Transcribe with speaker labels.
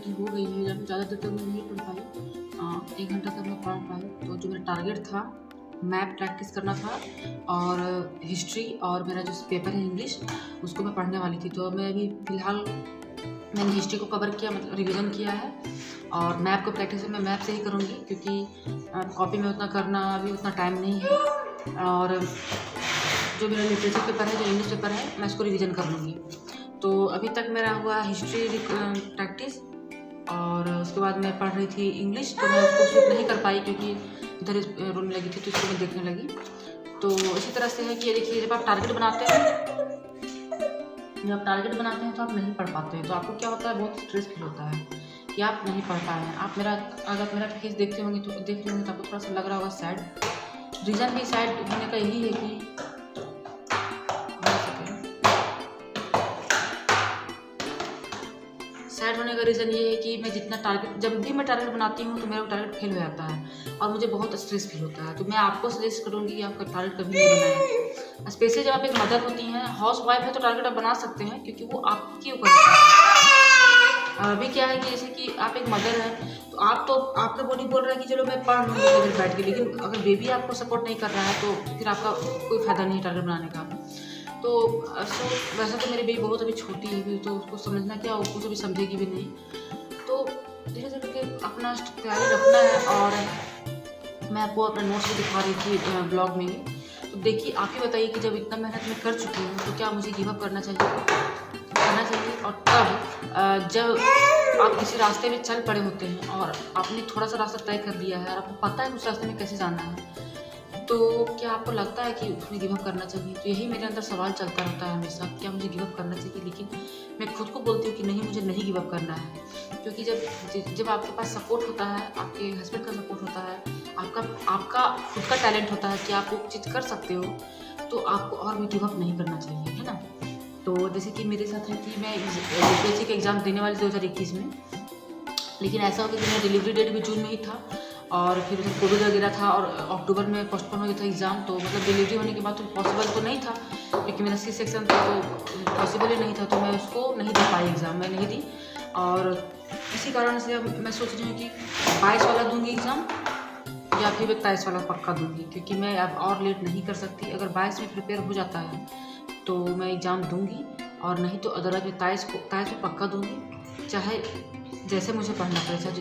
Speaker 1: Study हो गई है, ज़्यादा देर तक मैं नहीं पढ़ पाई, 1 घंटा तक मैं पढ़ पाई। तो जो मेरा टारगेट था, मैथ प्रैक्टिस करना था और हिस्ट्री और मेरा जो पेपर है इंग्लिश, उसको मैं पढ़ने वाली थी। तो मैं अभी फ़िलहाल मैंने हिस्ट्री को कवर किया, मतलब रिवीजन किया है, और मैथ को प्रैक्टिस मैं मैथ से ही करूँगी, क्योंकि कॉपी में उतना करना अभी उतना टाइम नहीं है। और जो मेरा लिटरेचर पेपर है, जो इंग्लिश पेपर है, मैं इसको रिवीजन कर लूँगी। तो अभी तक मेरा हुआ हिस्ट्री प्रैक्टिस, और उसके बाद मैं पढ़ रही थी इंग्लिश। तो मैं उसको शूट नहीं कर पाई क्योंकि इधर रोने लगी थी, तो इसको मैं देखने लगी। तो इसी तरह से है कि देखिए, जब आप टारगेट बनाते हैं तो आप नहीं पढ़ पाते हैं, तो आपको क्या होता है, बहुत स्ट्रेस फील होता है कि आप नहीं पढ़ पाए हैं। आप अगर मेरा फेस देखते होंगे तो आपको थोड़ा सा लग रहा होगा सैड। रीज़न भी सैड होने का यही है कि सैड होने का रीज़न ये है कि मैं जब भी मैं टारगेट बनाती हूँ तो मेरा टारगेट फेल हो जाता है और मुझे बहुत स्ट्रेस फील होता है। तो मैं आपको सजेस्ट करूँगी कि आपका टारगेट कभी नहीं बनाएं। स्पेशली जब आप एक मदर होती हैं, हाउस वाइफ है, तो टारगेट आप बना सकते हैं क्योंकि वो आपके ऊपर है। अभी क्या है कि जैसे कि आप एक मदर हैं, तो आपका बॉडी बोल रहा है कि चलो मैं पढ़ लूँगी इधर बैठ के, लेकिन अगर बेबी आपको सपोर्ट नहीं कर रहा है तो फिर आपका कोई फ़ायदा नहीं है टारगेट बनाने का। तो वैसे तो मेरी बेबी बहुत अभी छोटी है, तो उसको समझना क्या, उसको भी समझेगी भी नहीं। तो धीरे धीरे करके अपना तैयारी रखना है। और मैं आपको अपना नोट्स भी दिखा रही थी ब्लॉग में ही। तो देखिए, आप ही बताइए कि जब इतना मेहनत मैं कर चुकी हूँ तो क्या मुझे गिव अप करना चाहिए? और तब जब आप किसी रास्ते में चल पड़े होते हैं और आपने थोड़ा सा रास्ता तय कर लिया है और आपको पता है उस रास्ते में कैसे जाना है, तो क्या आपको लगता है कि उसमें गिव अप करना चाहिए? तो यही मेरे अंदर सवाल चलता रहता है हमेशा, क्या मुझे गिव अप करना चाहिए? लेकिन मैं खुद को बोलती हूँ कि नहीं, मुझे नहीं गिव अप करना है, क्योंकि जब आपके पास सपोर्ट होता है, आपके हस्बैंड का सपोर्ट होता है, आपका खुद का टैलेंट होता है कि आप वो चीज़ कर सकते हो, तो आपको और भी गिव अप नहीं करना चाहिए, है ना? तो जैसे कि मेरे साथ है कि मैं यूपीएससी का एग्ज़ाम देने वाली 2021 में, लेकिन ऐसा हो गया कि मेरा डिलीवरी डेट भी जून में ही था और फिर उधर कोविड वगैरह था और अक्टूबर में पोस्टपोन हो गया था एग्ज़ाम। तो मतलब डिलीवरी होने के बाद तो पॉसिबल तो नहीं था, क्योंकि मेरा सी सेक्शन था, तो पॉसिबल ही नहीं था। तो मैं उसको नहीं दे पाई, एग्ज़ाम मैं नहीं दी। और इसी कारण से अब मैं सोच रही हूँ कि 22 वाला दूँगी एग्ज़ाम, या फिर 23 वाला पक्का दूँगी, क्योंकि मैं अब और लेट नहीं कर सकती। अगर 22 में प्रिपेयर हो जाता है तो मैं एग्ज़ाम दूँगी, और नहीं तो अदरवाइज़ मैं 23 को पक्का दूँगी, चाहे जैसे मुझे पढ़ना पड़े, चाहे